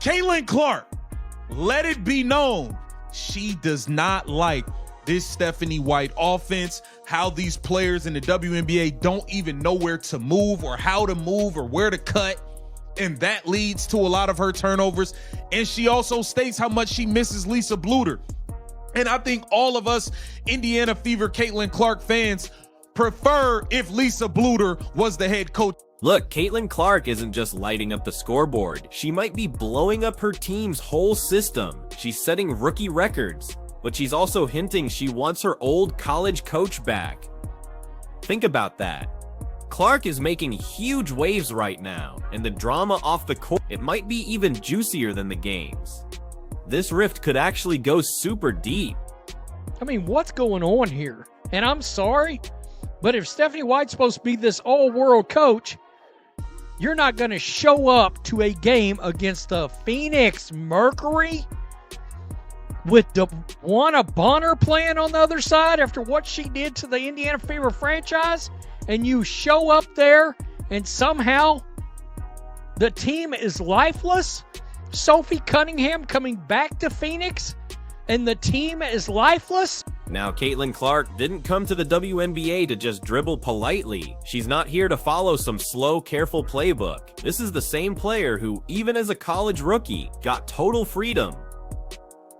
Caitlin Clark, let it be known, she does not like this Stephanie White offense, how these players in the WNBA don't even know where to move or how to move or where to cut. And that leads to a lot of her turnovers. And she also states how much she misses Lisa Bluder. And I think all of us Indiana Fever Caitlin Clark fans prefer if Lisa Bluder was the head coach. Look, Caitlin Clark isn't just lighting up the scoreboard. She might be blowing up her team's whole system. She's setting rookie records, but she's also hinting she wants her old college coach back. Think about that. Clark is making huge waves right now, and the drama off the court, it might be even juicier than the games. This rift could actually go super deep. I mean, what's going on here? And I'm sorry, but if Stephanie White's supposed to be this all-world coach, you're not going to show up to a game against the Phoenix Mercury with DeWanna Bonner playing on the other side after what she did to the Indiana Fever franchise, and you show up there and somehow the team is lifeless? Sophie Cunningham coming back to Phoenix and the team is lifeless? Now, Caitlin Clark didn't come to the WNBA to just dribble politely. She's not here to follow some slow, careful playbook. This is the same player who, even as a college rookie, got total freedom.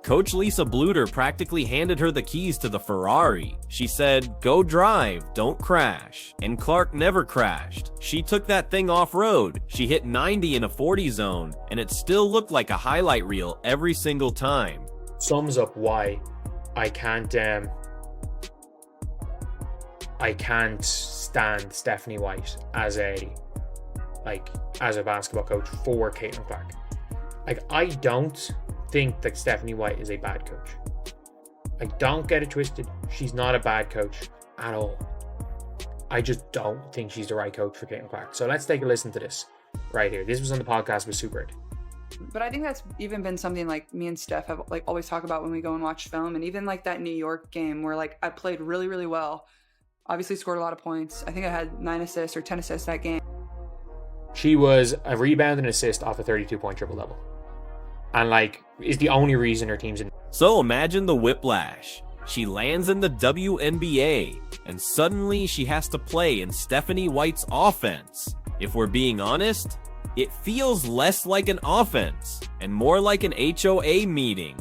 Coach Lisa Bluder practically handed her the keys to the Ferrari. She said, "Go drive, don't crash." And Clark never crashed. She took that thing off-road. She hit 90 in a 40 zone, and it still looked like a highlight reel every single time. Sums up why I can't stand Stephanie White as a basketball coach for Caitlin Clark. I don't think that Stephanie White is a bad coach. I don't get it twisted. She's not a bad coach at all. I just don't think she's the right coach for Caitlin Clark. So let's take a listen to this right here. This was on the podcast with Super 8. But I think that's even been something like me and Steph have always talk about when we go and watch film, and even that New York game where I played really, really well. Obviously scored a lot of points. I think I had 9 assists or 10 assists that game. She was a rebound and assist off a 32-point triple-double. And is the only reason her team's in. So imagine the whiplash. She lands in the WNBA, and suddenly she has to play in Stephanie White's offense. If we're being honest, it feels less like an offense and more like an HOA meeting.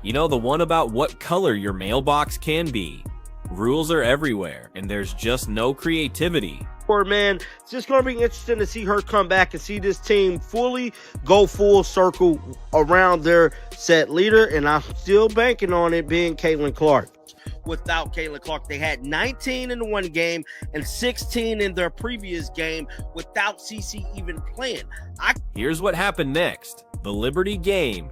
You know, the one about what color your mailbox can be. Rules are everywhere, and there's just no creativity. Man, it's just going to be interesting to see her come back and see this team fully go full circle around their set leader, and I'm still banking on it being Caitlin Clark. Without Caitlin Clark, they had 19 in the one game and 16 in their previous game without CC even playing. Here's what happened next. The Liberty game.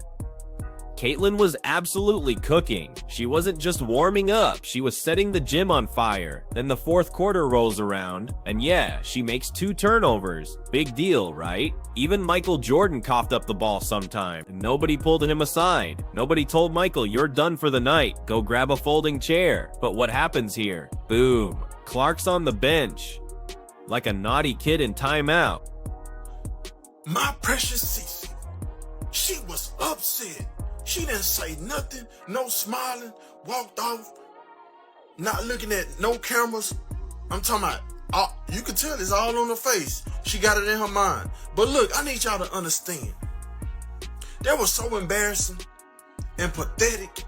Caitlin was absolutely cooking. She wasn't just warming up, she was setting the gym on fire. Then the fourth quarter rolls around, and yeah, she makes 2 turnovers. Big deal, right? Even Michael Jordan coughed up the ball sometime, and nobody pulled him aside. Nobody told Michael, "You're done for the night, go grab a folding chair." But what happens here? Boom. Clark's on the bench. Like a naughty kid in timeout. My precious Cece, she was upset. She didn't say nothing, no smiling, walked off, not looking at no cameras. I'm talking about, you can tell it's all on her face. She got it in her mind. But look, I need y'all to understand. That was so embarrassing and pathetic,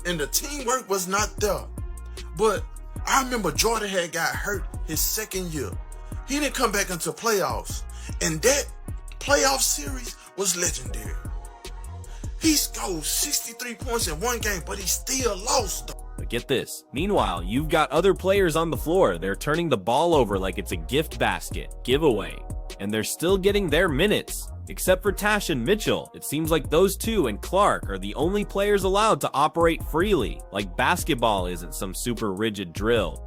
and the teamwork was not there. But I remember Jordan had got hurt his second year. He didn't come back until playoffs, and that playoff series was legendary. He scored 63 points in one game, but he still lost. But get this. Meanwhile, you've got other players on the floor. They're turning the ball over like it's a gift basket, giveaway. And they're still getting their minutes. Except for Tash and Mitchell. It seems like those two and Clark are the only players allowed to operate freely. Like basketball isn't some super rigid drill.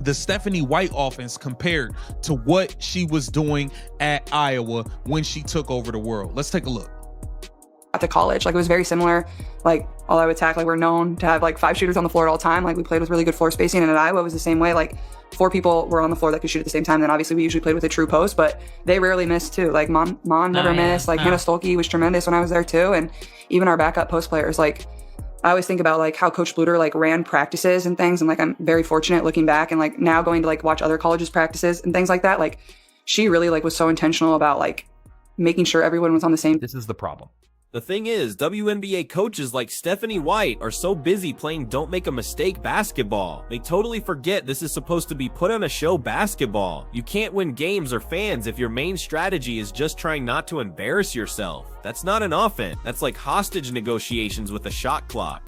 The Stephanie White offense compared to what she was doing at Iowa when she took over the world. Let's take a look. At the college, it was very similar. All out attack, we're known to have 5 shooters on the floor at all time. We played with really good floor spacing, and at Iowa it was the same way. 4 people were on the floor that could shoot at the same time. Then obviously we usually played with a true post, but they rarely missed too. Like Mon never missed. Like Hannah Stolke was tremendous when I was there too. And even our backup post players, like I always think about like how Coach Bluder like ran practices and things. And like, I'm very fortunate looking back and like now going to like watch other colleges practices and things like that. Like she really like was so intentional about like making sure everyone was on the same. This is the problem. The thing is, WNBA coaches like Stephanie White are so busy playing don't make a mistake basketball. They totally forget this is supposed to be put on a show basketball. You can't win games or fans if your main strategy is just trying not to embarrass yourself. That's not an offense. That's like hostage negotiations with a shot clock.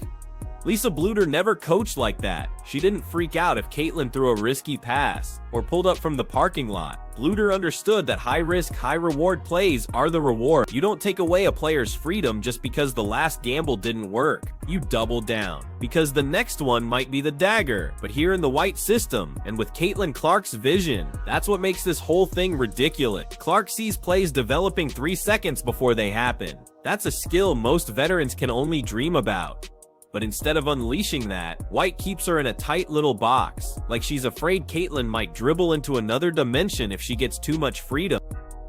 Lisa Bluder never coached like that. She didn't freak out if Caitlin threw a risky pass or pulled up from the parking lot. Bluder understood that high-risk, high-reward plays are the reward. You don't take away a player's freedom just because the last gamble didn't work. You double down, because the next one might be the dagger. But here in the White system, and with Caitlin Clark's vision, that's what makes this whole thing ridiculous. Clark sees plays developing 3 seconds before they happen. That's a skill most veterans can only dream about. But instead of unleashing that, White keeps her in a tight little box, like she's afraid Caitlin might dribble into another dimension if she gets too much freedom.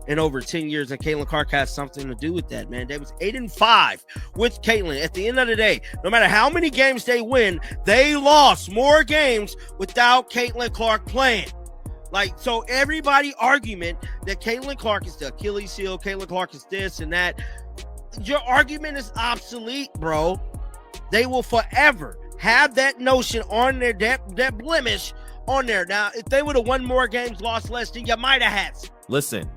In over 10 years, and Caitlin Clark has something to do with that, man. They was 8-5 with Caitlin. At the end of the day, no matter how many games they win, they lost more games without Caitlin Clark playing. Like, so everybody argument that Caitlin Clark is the Achilles heel, Caitlin Clark is this and that, your argument is obsolete, bro. They will forever have that notion on there, that blemish on there. Now, if they would have won more games, lost less, then you might have had some. Listen,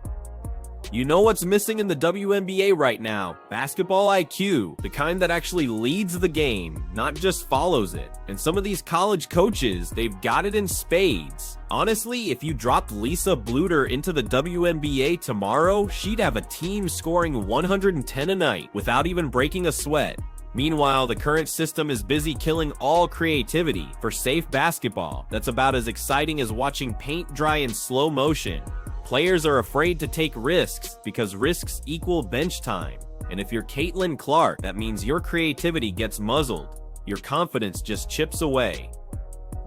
you know what's missing in the WNBA right now? Basketball IQ, the kind that actually leads the game, not just follows it. And some of these college coaches, they've got it in spades. Honestly, if you dropped Lisa Bluder into the WNBA tomorrow, she'd have a team scoring 110 a night without even breaking a sweat. Meanwhile, the current system is busy killing all creativity for safe basketball. That's about as exciting as watching paint dry in slow motion. Players are afraid to take risks because risks equal bench time. And if you're Caitlin Clark, that means your creativity gets muzzled. Your confidence just chips away.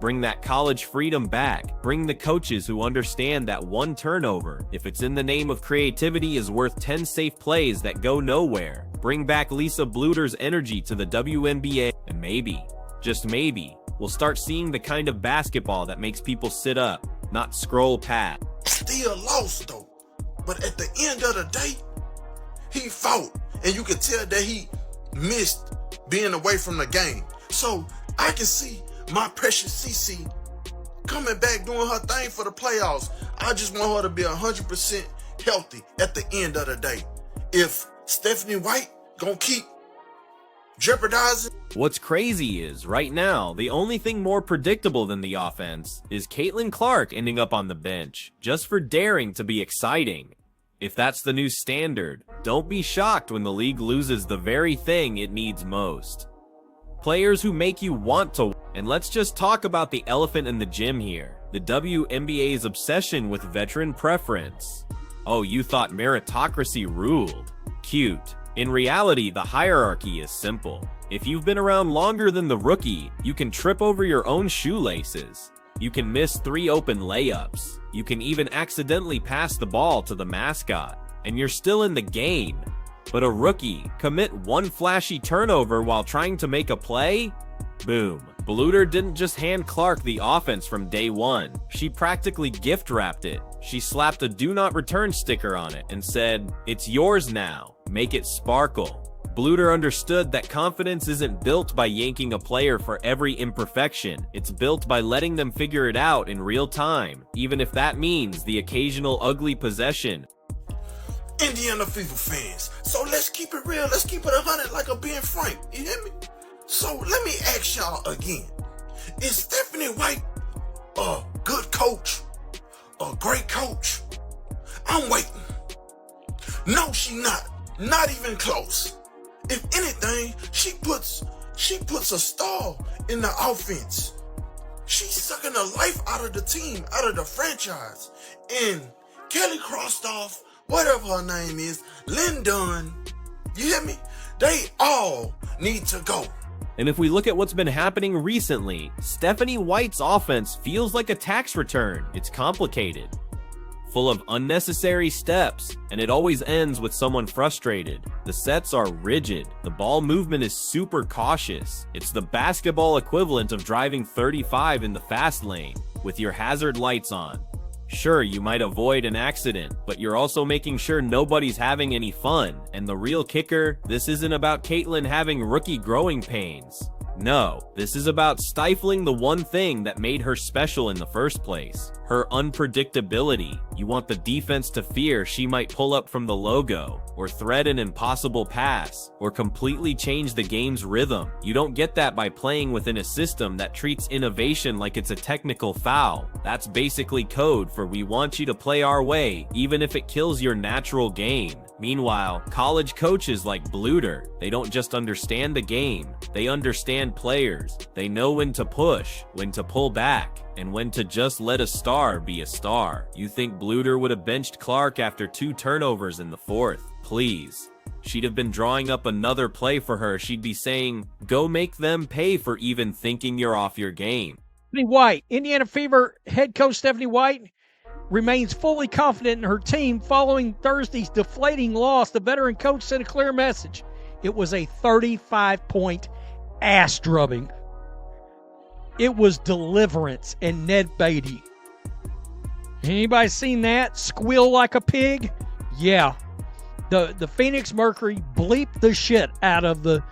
Bring that college freedom back. Bring the coaches who understand that one turnover, if it's in the name of creativity, is worth 10 safe plays that go nowhere. Bring back Lisa Bluder's energy to the WNBA, and maybe, just maybe, we'll start seeing the kind of basketball that makes people sit up, not scroll past. Still lost though, but at the end of the day, he fought, and you could tell that he missed being away from the game. So I can see my precious CC coming back doing her thing for the playoffs. I just want her to be 100% healthy at the end of the day. If Stephanie White gonna keep jeopardizing. What's crazy is, right now, the only thing more predictable than the offense is Caitlin Clark ending up on the bench, just for daring to be exciting. If that's the new standard, don't be shocked when the league loses the very thing it needs most. Players who make you want to. And let's just talk about the elephant in the gym here. The WNBA's obsession with veteran preference. Oh, you thought meritocracy ruled. Cute. In reality, the hierarchy is simple. If you've been around longer than the rookie, you can trip over your own shoelaces. You can miss 3 open layups. You can even accidentally pass the ball to the mascot. And you're still in the game. But a rookie, commit one flashy turnover while trying to make a play? Boom. Bluder didn't just hand Clark the offense from day one. She practically gift-wrapped it. She slapped a do not return sticker on it and said, "It's yours now. Make it sparkle." Bluder understood that confidence isn't built by yanking a player for every imperfection. It's built by letting them figure it out in real time, even if that means the occasional ugly possession. Indiana Fever fans, so let's keep it real. Let's keep it 100 like a Ben Frank. You hear me? So let me ask y'all again. Is Stephanie White a good coach? A great coach? I'm waiting. No, she not. Not even close. If anything, she puts a stall in the offense. She's sucking the life out of the team, out of the franchise. And Kelly Krostoff, whatever her name is, Lynn Dunn, you hear me? They all need to go. And if we look at what's been happening recently, Stephanie White's offense feels like a tax return. It's complicated, full of unnecessary steps, and it always ends with someone frustrated. The sets are rigid. The ball movement is super cautious. It's the basketball equivalent of driving 35 in the fast lane with your hazard lights on. Sure, you might avoid an accident, but you're also making sure nobody's having any fun. And the real kicker, this isn't about Caitlin having rookie growing pains. No, this is about stifling the one thing that made her special in the first place. Her unpredictability. You want the defense to fear she might pull up from the logo, or thread an impossible pass, or completely change the game's rhythm. You don't get that by playing within a system that treats innovation like it's a technical foul. That's basically code for we want you to play our way, even if it kills your natural game. Meanwhile, college coaches like Bluder, they don't just understand the game, they understand players. They know when to push, when to pull back, and when to just let a star be a star. You think Bluder would have benched Clark after 2 turnovers in the fourth? Please. She'd have been drawing up another play for her. She'd be saying, go make them pay for even thinking you're off your game. Stephanie White, Indiana Fever head coach Stephanie White remains fully confident in her team following Thursday's deflating loss. The veteran coach sent a clear message. It was a 35-point ass drubbing. It was deliverance and Ned Beatty. Anybody seen that? Squeal like a pig? Yeah. The Phoenix Mercury bleeped the shit out of the.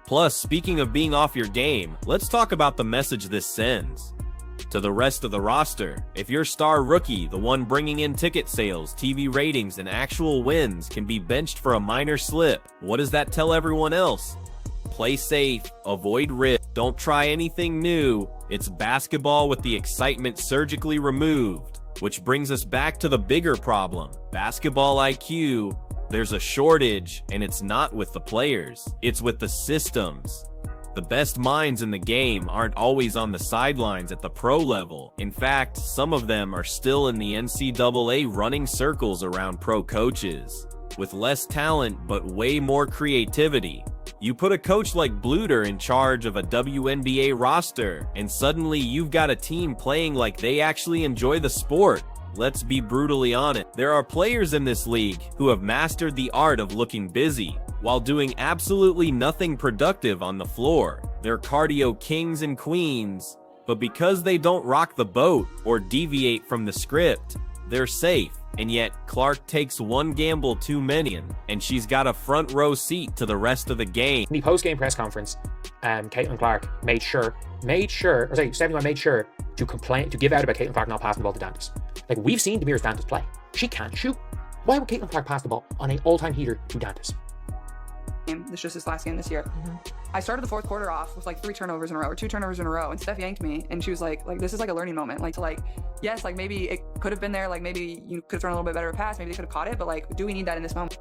Plus, speaking of being off your game, let's talk about the message this sends to the rest of the roster. If your star rookie, the one bringing in ticket sales, TV ratings, and actual wins, can be benched for a minor slip, what does that tell everyone else? Play safe, avoid risk, don't try anything new. It's basketball with the excitement surgically removed. Which brings us back to the bigger problem, basketball IQ. There's a shortage, and it's not with the players, it's with the systems. The best minds in the game aren't always on the sidelines at the pro level. In fact, some of them are still in the NCAA running circles around pro coaches. With less talent but way more creativity. You put a coach like Bluder in charge of a WNBA roster, and suddenly you've got a team playing like they actually enjoy the sport. Let's be brutally honest, there are players in this league who have mastered the art of looking busy while doing absolutely nothing productive on the floor. They're cardio kings and queens, but because they don't rock the boat or deviate from the script, they're safe. And yet, Clark takes one gamble too many, and she's got a front row seat to the rest of the game. In the post-game press conference, Caitlin Clark Stephanie White made sure to give out about Caitlin Clark not passing the ball to Dantas. Like, we've seen Damiris Dantas play. She can't shoot. Why would Caitlin Clark pass the ball on an all-time heater to Dantas? It's just his last game this year. I started the fourth quarter off with like 3 turnovers in a row or 2 turnovers in a row, and Steph yanked me, and she was like this is like a learning moment. Yes, maybe it could have been there, maybe you could have thrown a little bit better of a pass, maybe they could have caught it, but do we need that in this moment?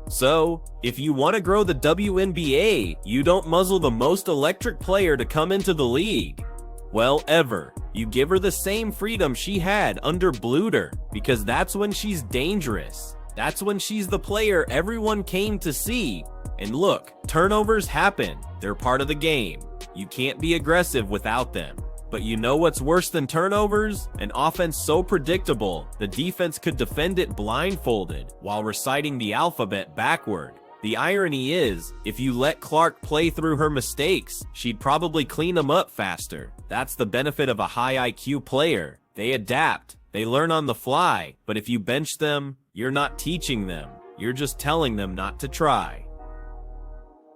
So, if you want to grow the WNBA, you don't muzzle the most electric player to come into the league. Well, ever. You give her the same freedom she had under Bluder, because that's when she's dangerous. That's when she's the player everyone came to see. And look, turnovers happen. They're part of the game. You can't be aggressive without them. But you know what's worse than turnovers? An offense so predictable, the defense could defend it blindfolded while reciting the alphabet backward. The irony is, if you let Clark play through her mistakes, she'd probably clean them up faster. That's the benefit of a high IQ player. They adapt, they learn on the fly, but if you bench them, you're not teaching them. You're just telling them not to try.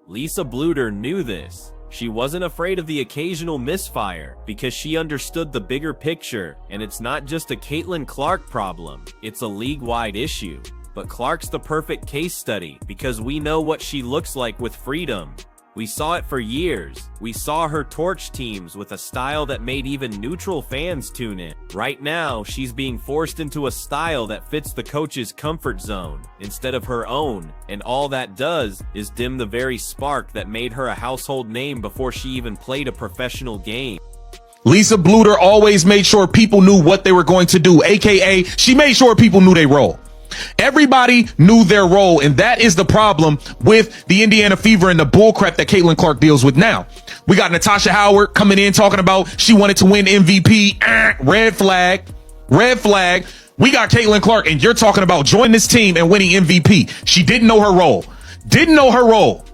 Lisa Bluder knew this. She wasn't afraid of the occasional misfire because she understood the bigger picture, and it's not just a Caitlin Clark problem, it's a league-wide issue. But Clark's the perfect case study because we know what she looks like with freedom. We saw it for years. We saw her torch teams with a style that made even neutral fans tune in. Right now, she's being forced into a style that fits the coach's comfort zone instead of her own, and all that does is dim the very spark that made her a household name before she even played a professional game. Lisa Bluder always made sure people knew what they were going to do, aka she made sure people knew their role. Everybody knew their role, and that is the problem with the Indiana Fever and the bullcrap that Caitlin Clark deals with now. We got Natasha Howard coming in talking about she wanted to win MVP. Red flag. Red flag. We got Caitlin Clark, and you're talking about joining this team and winning MVP. She didn't know her role. Didn't know her role.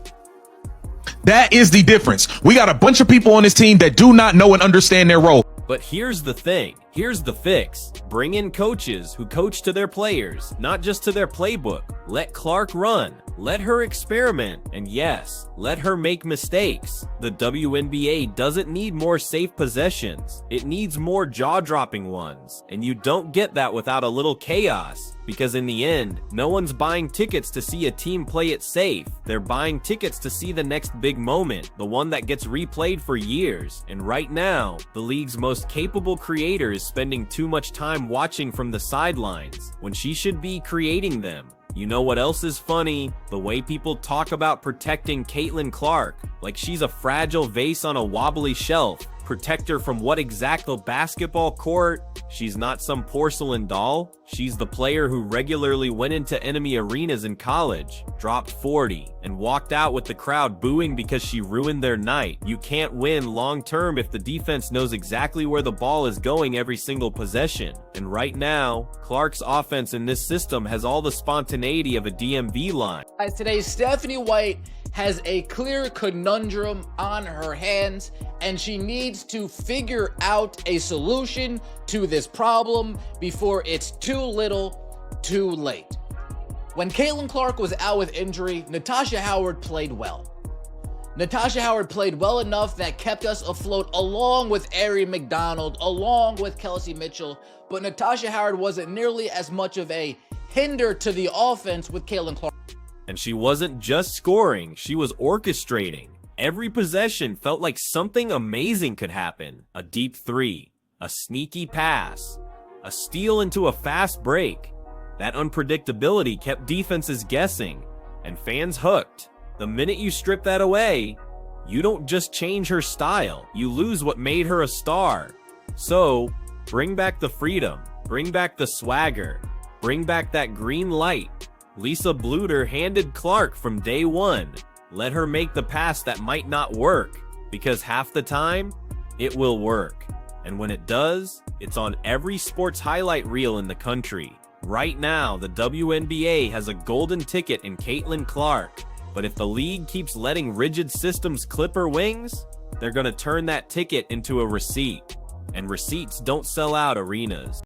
That is the difference. We got a bunch of people on this team that do not know and understand their role. But here's the thing. Here's the fix. Bring in coaches who coach to their players, not just to their playbook. Let Clark run. Let her experiment. And yes, let her make mistakes. The WNBA doesn't need more safe possessions. It needs more jaw-dropping ones. And you don't get that without a little chaos. Because in the end, no one's buying tickets to see a team play it safe. They're buying tickets to see the next big moment, the one that gets replayed for years. And right now, the league's most capable creator is spending too much time watching from the sidelines, when she should be creating them. You know what else is funny? The way people talk about protecting Caitlin Clark, like she's a fragile vase on a wobbly shelf. Protect her from what exactly? Basketball court? She's not some porcelain doll. She's the player who regularly went into enemy arenas in college, dropped 40, and walked out with the crowd booing because she ruined their night. You can't win long term if the defense knows exactly where the ball is going every single possession. And right now, Clark's offense in this system has all the spontaneity of a DMV line. As today, Stephanie White has a clear conundrum on her hands, and she needs to figure out a solution to this problem before it's too little, too late. When Caitlin Clark was out with injury, Natasha Howard played well. Natasha Howard played well enough that kept us afloat along with Ari McDonald, along with Kelsey Mitchell, but Natasha Howard wasn't nearly as much of a hinder to the offense with Caitlin Clark. And she wasn't just scoring, she was orchestrating. Every possession felt like something amazing could happen. A deep three, a sneaky pass, a steal into a fast break. That unpredictability kept defenses guessing, and fans hooked. The minute you strip that away, you don't just change her style, you lose what made her a star. So, bring back the freedom, bring back the swagger, bring back that green light. Lisa Bluder handed Clark from day one. Let her make the pass that might not work, because half the time, it will work. And when it does, it's on every sports highlight reel in the country. Right now, the WNBA has a golden ticket in Caitlin Clark. But if the league keeps letting rigid systems clip her wings, they're gonna turn that ticket into a receipt. And receipts don't sell out arenas.